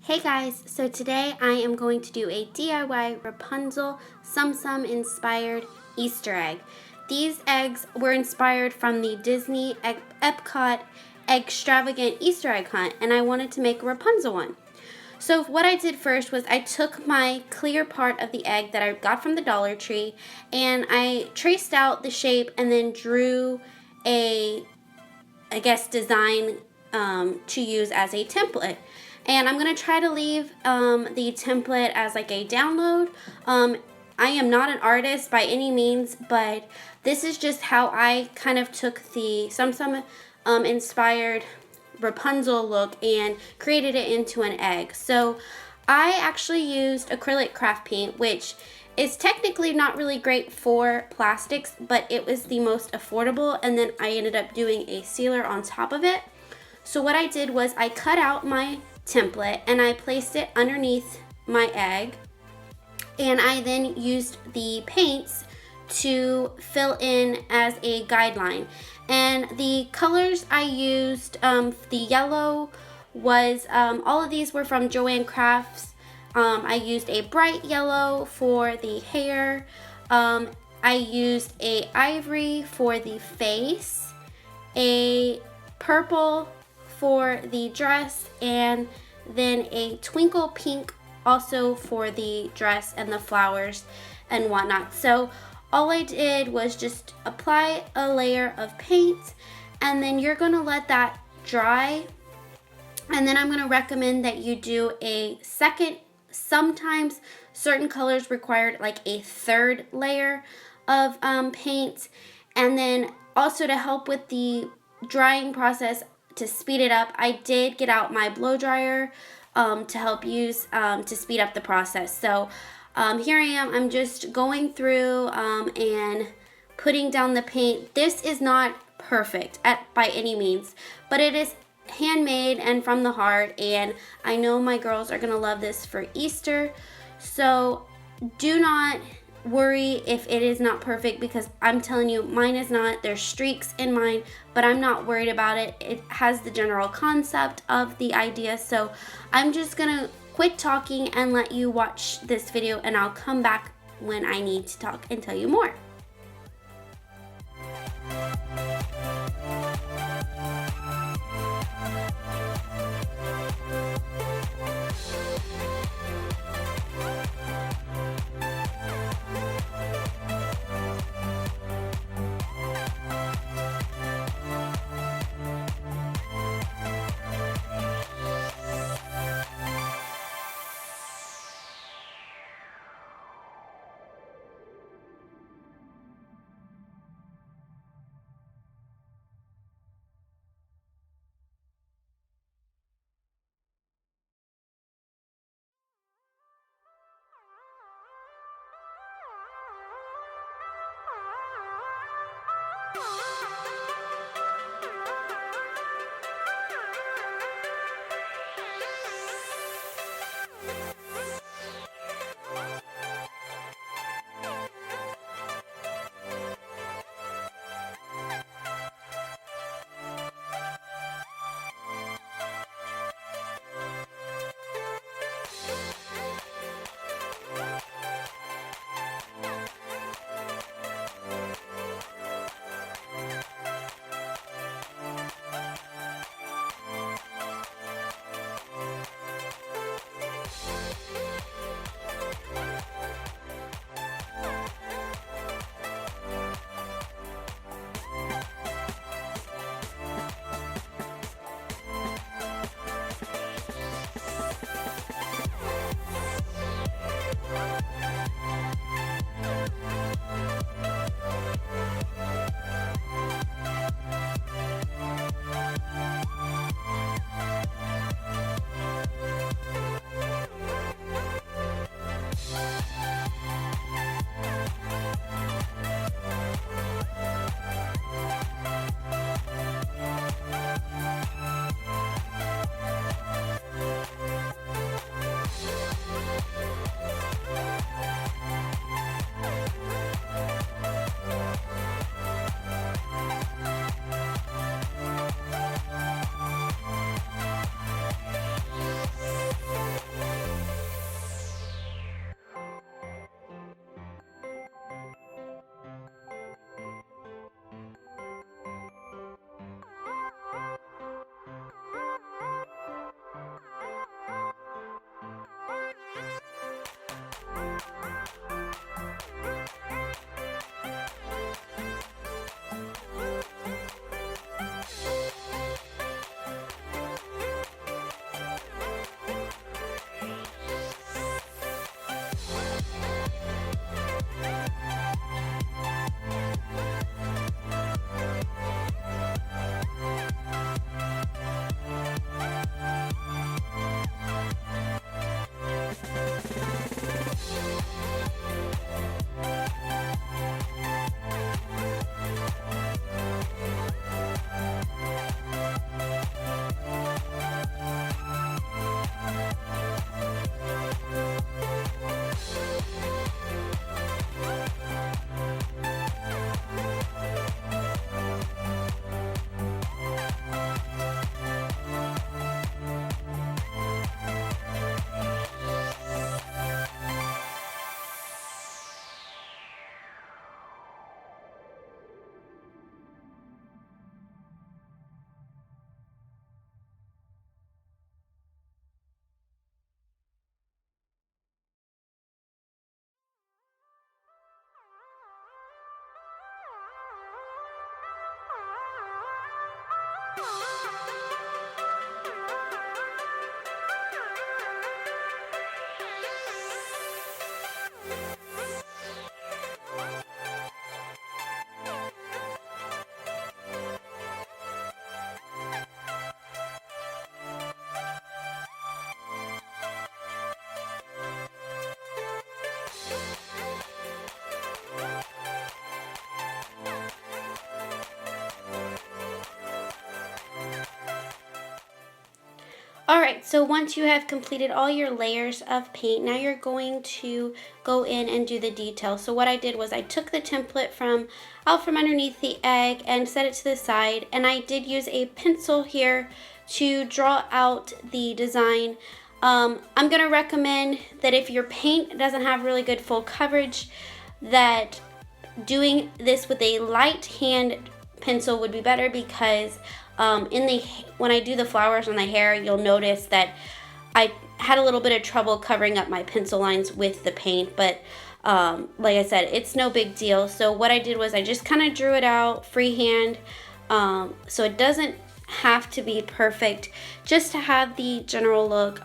Hey guys, so today I am going to do a DIY Rapunzel Tsum Tsum inspired Easter egg. These eggs were inspired from the Disney Epcot extravagant Easter egg hunt, and I wanted to make a Rapunzel one. So what I did first was I took my clear part of the egg that I got from the Dollar Tree and I traced out the shape and then drew a design to use as a template. And I'm going to try to leave the template as like a download. I am not an artist by any means, but this is just how I kind of took the Tsum Tsum inspired Rapunzel look and created it into an egg. So I actually used acrylic craft paint, which is technically not really great for plastics, but it was the most affordable, and then I ended up doing a sealer on top of it. So what I did was I cut out my template and I placed it underneath my egg, and I then used the paints to fill in as a guideline. And the colors I used, the yellow was, all of these were from Joanne Crafts. I used a bright yellow for the hair. I used a ivory for the face, a purple for the dress, and then a twinkle pink also for the dress and the flowers and whatnot. So all I did was just apply a layer of paint, and then you're gonna let that dry. And then I'm gonna recommend that you do a second, sometimes certain colors required like a third layer of paint. And then also to help with the drying process, to speed it up, I did get out my blow dryer to help use to speed up the process. So here I am, I'm just going through and putting down the paint. This is not perfect by any means, but it is handmade and from the heart, and I know my girls are gonna love this for Easter. So do not worry if it is not perfect, because I'm telling you, mine is not. There's streaks in mine, but I'm not worried about it. It has the general concept of the idea. So I'm just gonna quit talking and let you watch this video, and I'll come back when I need to talk and tell you more. Alright, so once you have completed all your layers of paint, now you're going to go in and do the detail. So what I did was I took the template out from underneath the egg and set it to the side, and I did use a pencil here to draw out the design. I'm going to recommend that if your paint doesn't have really good full coverage, that doing this with a light hand pencil would be better, because when I do the flowers on the hair, you'll notice that I had a little bit of trouble covering up my pencil lines with the paint, but like I said, it's no big deal. So what I did was I just kind of drew it out freehand, so it doesn't have to be perfect, just to have the general look.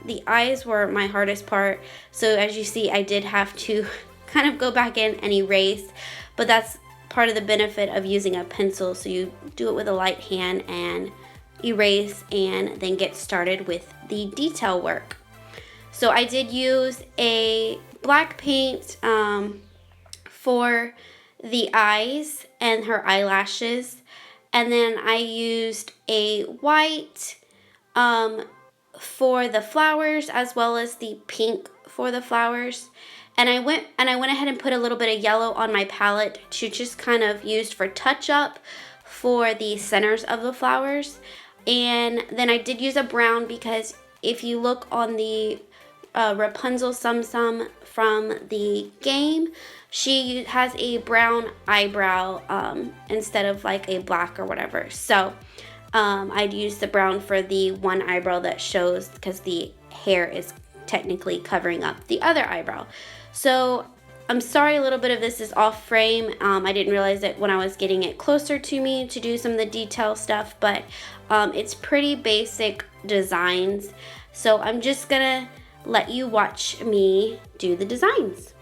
The eyes were my hardest part, so as you see, I did have to kind of go back in and erase, but that's part of the benefit of using a pencil. So you do it with a light hand and erase, and then get started with the detail work. So I did use a black paint for the eyes and her eyelashes, and then I used a white for the flowers, as well as the pink for the flowers. And I went ahead and put a little bit of yellow on my palette to just kind of use for touch up for the centers of the flowers. And then I did use a brown, because if you look on the Rapunzel Tsum Tsum from the game, she has a brown eyebrow instead of like a black or whatever. So I'd use the brown for the one eyebrow that shows, because the hair is technically covering up the other eyebrow. So I'm sorry a little bit of this is off frame. I didn't realize it when I was getting it closer to me to do some of the detail stuff, but it's pretty basic designs. So I'm just gonna let you watch me do the designs.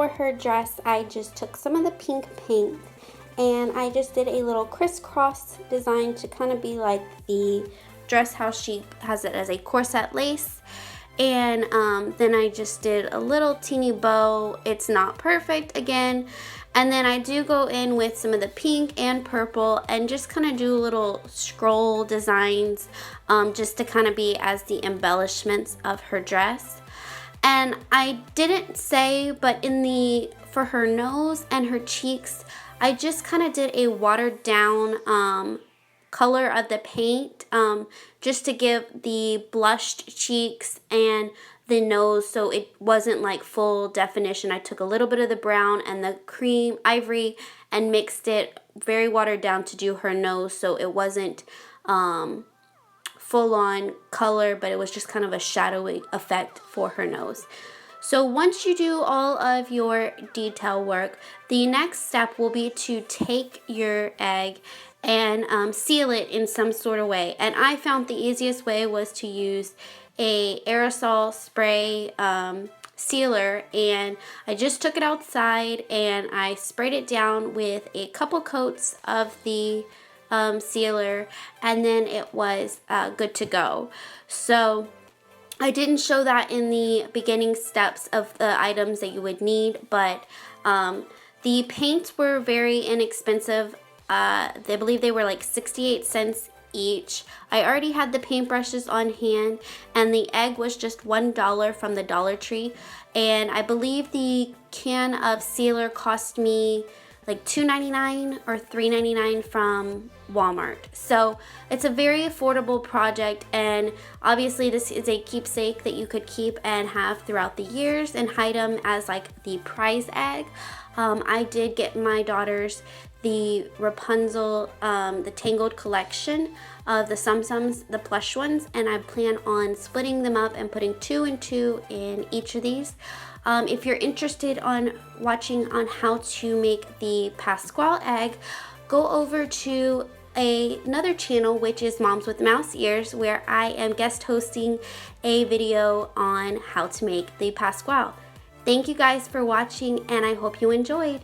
for her dress, I just took some of the pink paint and I just did a little crisscross design to kind of be like the dress, how she has it as a corset lace. And then I just did a little teeny bow. It's not perfect again. And then I do go in with some of the pink and purple and just kind of do little scroll designs just to kind of be as the embellishments of her dress. And I didn't say, but for her nose and her cheeks, I just kind of did a watered down color of the paint just to give the blushed cheeks and the nose so it wasn't like full definition. I took a little bit of the brown and the cream ivory and mixed it very watered down to do her nose, so it wasn't full on color, but it was just kind of a shadowy effect for her nose. So once you do all of your detail work, the next step will be to take your egg and seal it in some sort of way. And I found the easiest way was to use a aerosol spray sealer, and I just took it outside and I sprayed it down with a couple coats of the sealer, and then it was good to go. So I didn't show that in the beginning steps of the items that you would need, but the paints were very inexpensive. I believe they were like 68 cents each. I already had the paintbrushes on hand, and the egg was just $1 from the Dollar Tree, and I believe the can of sealer cost me like $2.99 or $3.99 from Walmart. So it's a very affordable project, and obviously this is a keepsake that you could keep and have throughout the years and hide them as like the prize egg. I did get my daughters the Rapunzel, the Tangled collection of the Tsum Tsums, the plush ones, and I plan on splitting them up and putting 2 and 2 in each of these. If you're interested on watching on how to make the Pasquale egg, go over to another channel, which is Moms with Mouse Ears, where I am guest hosting a video on how to make the Pasquale. Thank you guys for watching, and I hope you enjoyed.